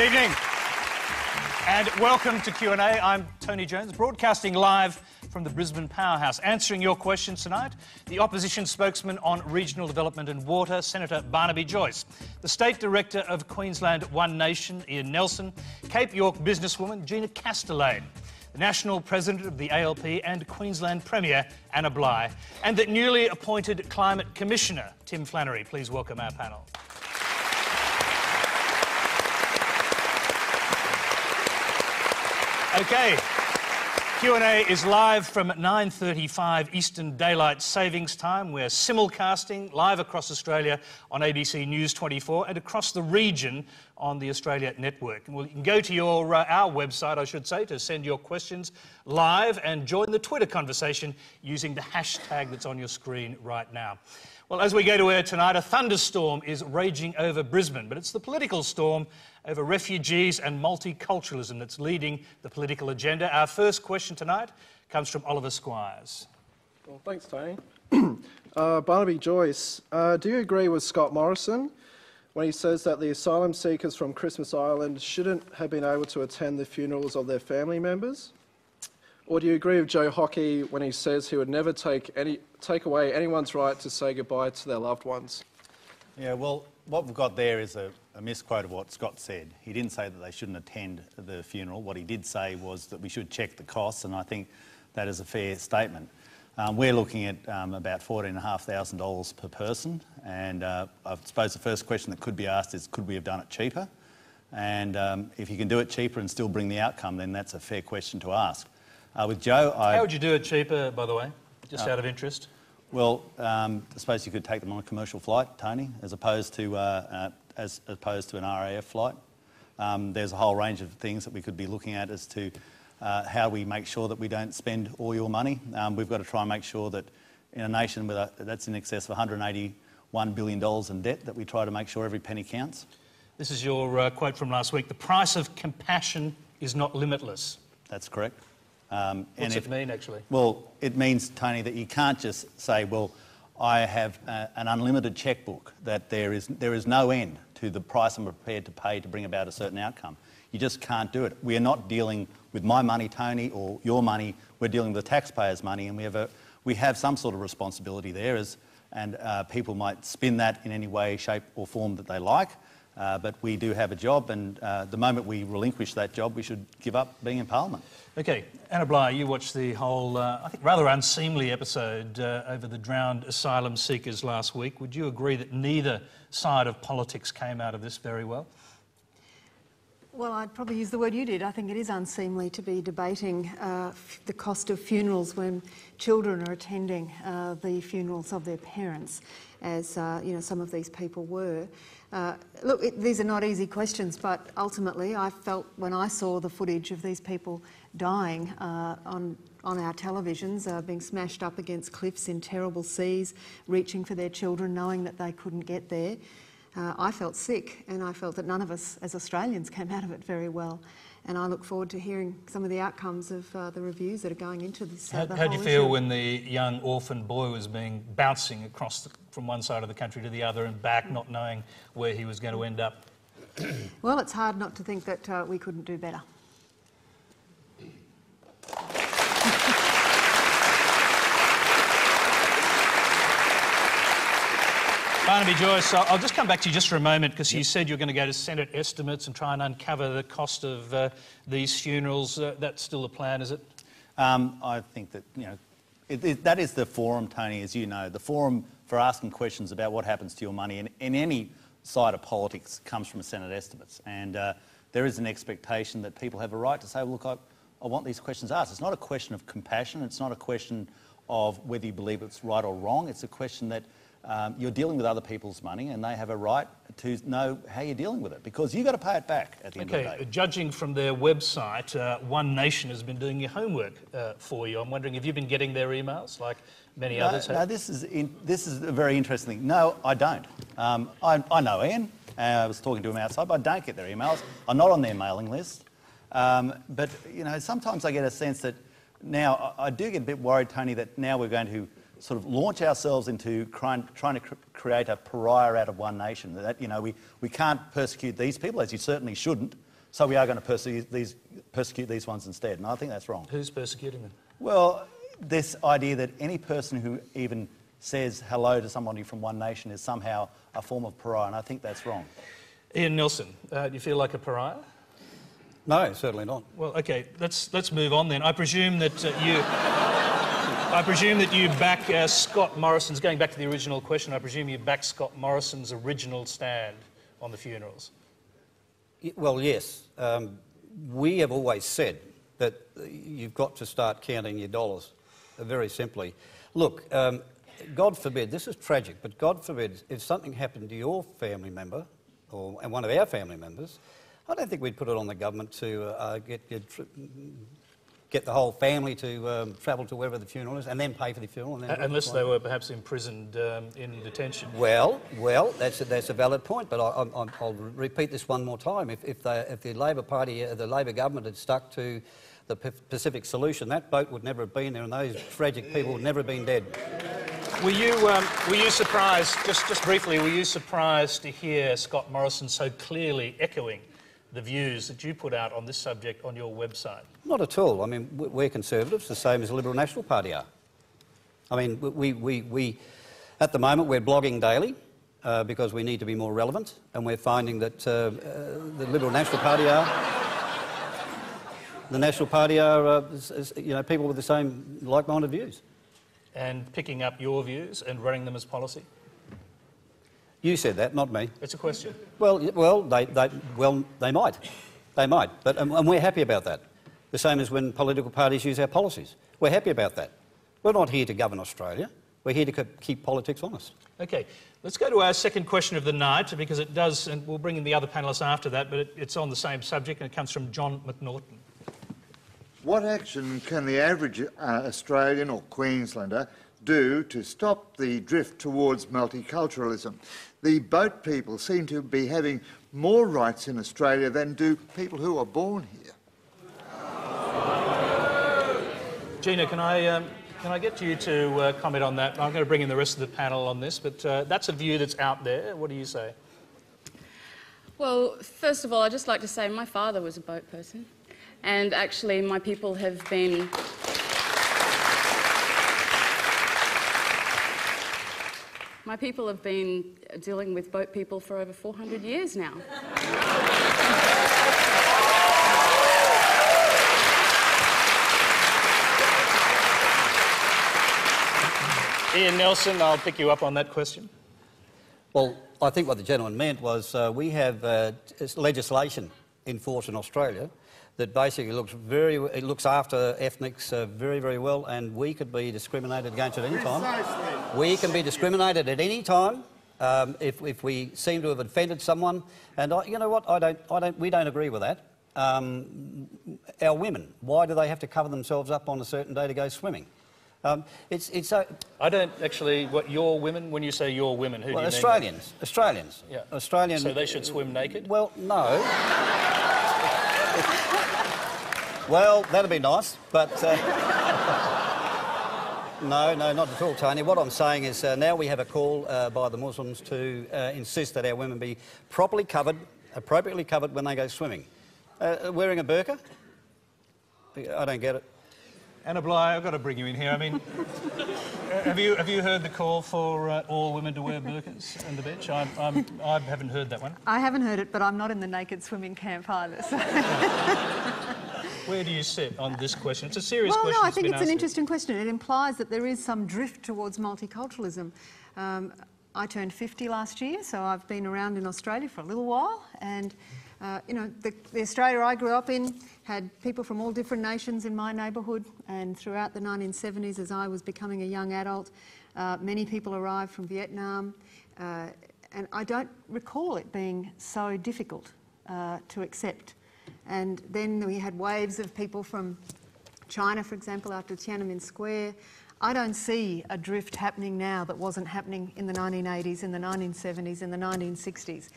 Good evening and welcome to Q&A. I'm Tony Jones, broadcasting live from the Brisbane Powerhouse. Answering your questions tonight, the opposition spokesman on regional development and water, Senator Barnaby Joyce, the State Director of Queensland One Nation, Ian Nelson, Cape York businesswoman Gina Castellane, the National President of the ALP and Queensland Premier Anna Bligh, and the newly appointed Climate Commissioner Tim Flannery. Please welcome our panel. Okay, Q&A is live from 9:35 Eastern Daylight Savings Time. We're simulcasting live across Australia on ABC News 24 and across the region on the Australia Network. And you can go to our website, I should say, to send your questions live and join the Twitter conversation using the hashtag that's on your screen right now. Well, as we go to air tonight, a thunderstorm is raging over Brisbane, but it's the political storm over refugees and multiculturalism that's leading the political agenda. Our first question tonight comes from Oliver Squires. Well, thanks, Tony. Barnaby Joyce, do you agree with Scott Morrison when he says that the asylum seekers from Christmas Island shouldn't have been able to attend the funerals of their family members? Or do you agree with Joe Hockey when he says he would never take away anyone's right to say goodbye to their loved ones? Yeah, well, what we've got there is a misquote of what Scott said. He didn't say that they shouldn't attend the funeral. What he did say was that we should check the costs, and I think that is a fair statement. We're looking at about $14,500 per person, and I suppose the first question that could be asked is, could we have done it cheaper? And if you can do it cheaper and still bring the outcome, then that's a fair question to ask. With Joe, How would you do it cheaper, by the way, just out of interest? Well, I suppose you could take them on a commercial flight, Tony, as opposed to an RAF flight. There's a whole range of things that we could be looking at as to how we make sure that we don't spend all your money. We've got to try and make sure that in a nation that's in excess of $181 billion in debt, that we try to make sure every penny counts. This is your quote from last week. The price of compassion is not limitless. That's correct. What's it mean, actually? Well, it means, Tony, that you can't just say, well, I have an unlimited chequebook, that there is no end to the price I'm prepared to pay to bring about a certain outcome. You just can't do it. We are not dealing with my money, Tony, or your money. We're dealing with the taxpayers' money, and we have some sort of responsibility there, and people might spin that in any way, shape or form that they like. But we do have a job, and the moment we relinquish that job, we should give up being in Parliament. OK, Anna Bligh, you watched the whole, I think, rather unseemly episode over the drowned asylum seekers last week. Would you agree that neither side of politics came out of this very well? Well, I'd probably use the word you did. I think it is unseemly to be debating the cost of funerals when children are attending the funerals of their parents, as you know, some of these people were. Look, these are not easy questions, but ultimately I felt when I saw the footage of these people dying on our televisions, being smashed up against cliffs in terrible seas, reaching for their children, knowing that they couldn't get there, I felt sick, and I felt that none of us as Australians came out of it very well. And I look forward to hearing some of the outcomes of the reviews that are going into this. How did you feel when the young orphan boy was bouncing across from one side of the country to the other and back, not knowing where he was going to end up? Well, it's hard not to think that we couldn't do better. Barnaby Joyce, I'll just come back to you just for a moment, because you said you're going to go to Senate estimates and try and uncover the cost of these funerals. That's still the plan, is it? I think that, you know, that is the forum, Tony, as you know. The forum for asking questions about what happens to your money in any side of politics comes from Senate estimates. And there is an expectation that people have a right to say, well, look, I want these questions asked. It's not a question of compassion. It's not a question of whether you believe it's right or wrong. It's a question that you're dealing with other people's money, and they have a right to know how you're dealing with it, because you've got to pay it back at the end of the day. Judging from their website, One Nation has been doing your homework for you. I'm wondering, have you been getting their emails like many others have? No, this is a very interesting thing. No, I don't. I know Ian. I was talking to him outside, but I don't get their emails. I'm not on their mailing list. But, you know, sometimes I get a sense that now, I do get a bit worried, Tony, that now we're going to sort of launch ourselves into trying to create a pariah out of One Nation. That, you know, we can't persecute these people, as you certainly shouldn't, So we are going to persecute these ones instead, and I think that's wrong. Who's persecuting them? Well, this idea that any person who even says hello to somebody from one nation is somehow a form of pariah, and I think that's wrong. Ian Nelson, do you feel like a pariah? No, certainly not. Well, okay, let's move on then. I presume that you back Scott Morrison's, going back to the original question, I presume you back Scott Morrison's original stand on the funerals. Well, yes. We have always said that you've got to start counting your dollars, very simply. Look, God forbid, this is tragic, but God forbid, if something happened to your family member, and one of our family members, I don't think we'd put it on the government to get the whole family to travel to wherever the funeral is and then pay for the funeral. And then unless they were perhaps imprisoned in detention. Well, that's a valid point, but I'll repeat this one more time. If the Labor Party, the Labor government had stuck to the Pacific solution, that boat would never have been there and those tragic people would never have been dead. Were you surprised, just briefly, were you surprised to hear Scott Morrison so clearly echoing the views that you put out on this subject on your website? Not at all. I mean, we're Conservatives, the same as the Liberal National Party are. I mean, we at the moment, we're blogging daily because we need to be more relevant, and we're finding that the Liberal National Party are, you know, people with the same like-minded views. And picking up your views and running them as policy? You said that, not me. It's a question. Well, they might. They might. But, and we're happy about that. The same as when political parties use our policies. We're happy about that. We're not here to govern Australia. We're here to keep politics honest. OK, let's go to our second question of the night, because it does, and we'll bring in the other panellists after that, but it's on the same subject, and it comes from John McNaughton. What action can the average Australian or Queenslander do to stop the drift towards multiculturalism? The boat people seem to be having more rights in Australia than do people who are born here. Gina, can I get you to comment on that? I'm going to bring in the rest of the panel on this, but that's a view that's out there. What do you say? Well, first of all, I'd just like to say my father was a boat person, and actually my people have been... My people have been dealing with boat people for over 400 years now. Ian Nelson, I'll pick you up on that question. Well, I think what the gentleman meant was we have legislation in force in Australia that basically looks after ethnics very, very well, and we could be discriminated against at any time. Precisely. We can be discriminated at any time if we seem to have offended someone. And you know what? We don't agree with that. Our women, why do they have to cover themselves up on a certain day to go swimming? I don't actually. What, your women? When you say your women, who do you mean? Australians. Australians. Yeah. Australian. So they should swim naked? Well, no. Well, that'd be nice, but no, not at all, Tony. What I'm saying is now we have a call by the Muslims to insist that our women be properly covered, appropriately covered when they go swimming. Wearing a burqa? I don't get it. Anna Bligh, I've got to bring you in here. I mean, have you heard the call for all women to wear burqas on the beach? I haven't heard that one. I haven't heard it, but I'm not in the naked swimming camp either. So. Where do you sit on this question? It's a serious question. Well, no, I think it's an interesting question. It implies that there is some drift towards multiculturalism. I turned 50 last year, so I've been around in Australia for a little while, and you know, the Australia I grew up in had people from all different nations in my neighbourhood, and throughout the 1970s, as I was becoming a young adult, many people arrived from Vietnam, and I don't recall it being so difficult to accept. And then we had waves of people from China, for example, after Tiananmen Square. I don't see a drift happening now that wasn't happening in the 1980s, in the 1970s, in the 1960s.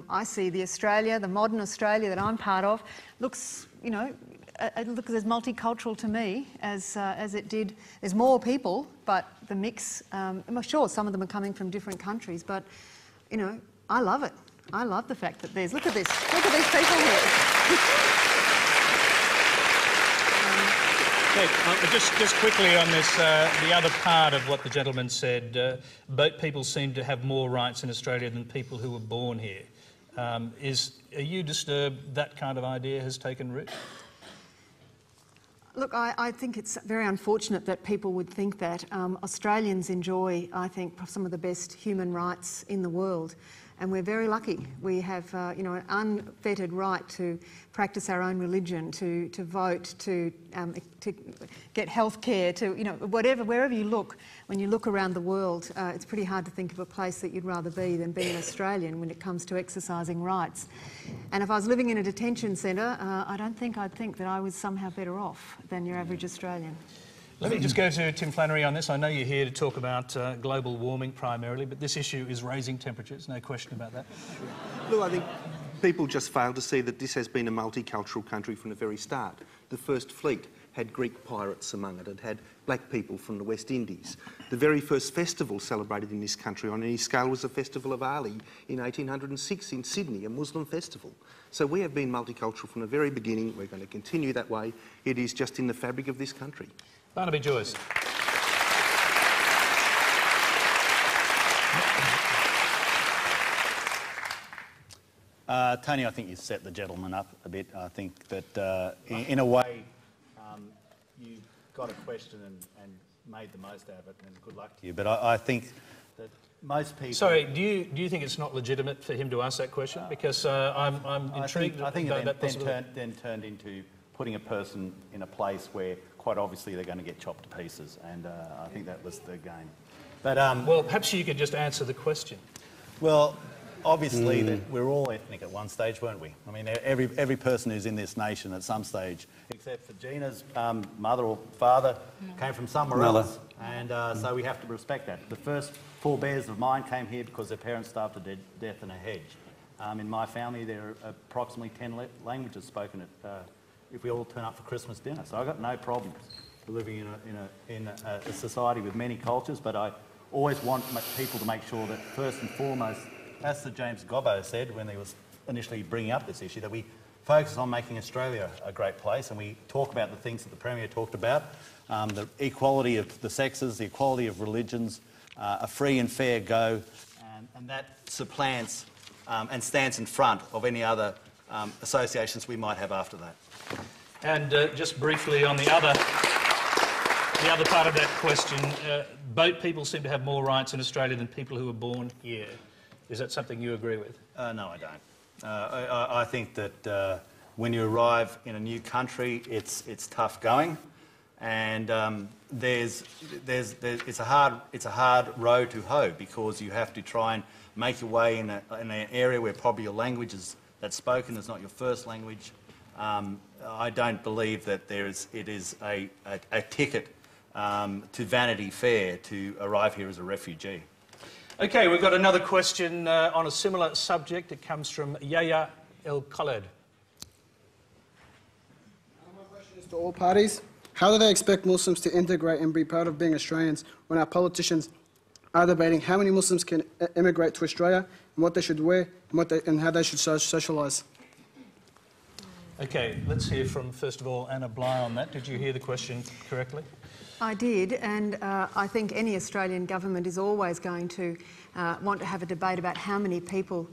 I see the Australia, the modern Australia that I'm part of, looks, you know, it looks as multicultural to me as it did. There's more people, but the mix, I'm sure some of them are coming from different countries, but, you know, I love it. I love the fact that look at these people here. Just quickly on this, the other part of what the gentleman said, boat people seem to have more rights in Australia than people who were born here. Are you disturbed that kind of idea has taken root? Look, I think it's very unfortunate that people would think that. Australians enjoy, I think, some of the best human rights in the world, and we're very lucky. We have, an unfettered right to practice our own religion, to vote, to get health care, to, wherever you look. When you look around the world, it's pretty hard to think of a place that you'd rather be than being Australian when it comes to exercising rights. And if I was living in a detention centre, I don't think I'd think that I was somehow better off than your average Australian. Let me just go to Tim Flannery on this. I know you're here to talk about global warming primarily, but this issue is raising temperatures, no question about that. Look, I think people just fail to see that this has been a multicultural country from the very start. The first fleet had Greek pirates among it. It had black people from the West Indies. The very first festival celebrated in this country on any scale was the Festival of Ali in 1806 in Sydney, a Muslim festival. So we have been multicultural from the very beginning. We're going to continue that way. It is just in the fabric of this country. Barnaby Joyce. Tony, I think you set the gentleman up a bit. I think that in a way you got a question and made the most out of it, and good luck to you. But I think that most people... Sorry, do you think it's not legitimate for him to ask that question? Because I'm intrigued. I think it then turned into putting a person in a place where quite obviously they're going to get chopped to pieces, and I think that was the game. But well, perhaps you could just answer the question. Well, obviously that we're all ethnic at one stage, weren't we? I mean, every person who's in this nation at some stage, except for Gina's mother or father, came from somewhere else, and so we have to respect that. The first forebears of mine came here because their parents starved to death in a hedge. In my family, there are approximately 10 languages spoken if we all turn up for Christmas dinner. So I've got no problems living in a society with many cultures, but I always want people to make sure that first and foremost, as Sir James Gobbo said when he was initially bringing up this issue, that we focus on making Australia a great place, and we talk about the things that the Premier talked about, the equality of the sexes, the equality of religions, a free and fair go, and that supplants and stands in front of any other associations we might have after that. And just briefly on the other part of that question, boat people seem to have more rights in Australia than people who were born here. Is that something you agree with? No, I don't. I think that when you arrive in a new country, it's tough going, and it's a hard row to hoe, because you have to try and make your way in an area where probably your language that's spoken is not your first language. I don't believe that it is a ticket to Vanity Fair to arrive here as a refugee. Okay, we've got another question on a similar subject. It comes from Yahya El Khaled. My question is to all parties. How do they expect Muslims to integrate and be proud of being Australians when our politicians are debating how many Muslims can immigrate to Australia and what they should wear and how they should socialise? Okay, let's hear from, first of all, Anna Bligh on that. Did you hear the question correctly? I did, and I think any Australian government is always going to want to have a debate about how many people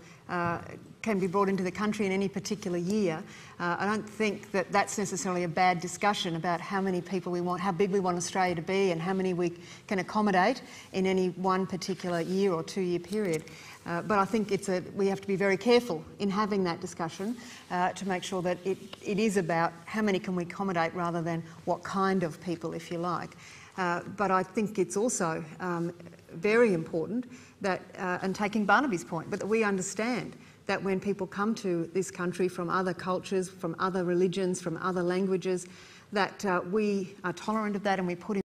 can be brought into the country in any particular year. I don't think that that's necessarily a bad discussion about how many people we want, how big we want Australia to be, and how many we can accommodate in any one particular year or 2 year period. But I think we have to be very careful in having that discussion to make sure that it is about how many can we accommodate rather than what kind of people, if you like. But I think it's also very important that, and taking Barnaby's point, but that we understand that when people come to this country from other cultures, from other religions, from other languages, that we are tolerant of that and we put in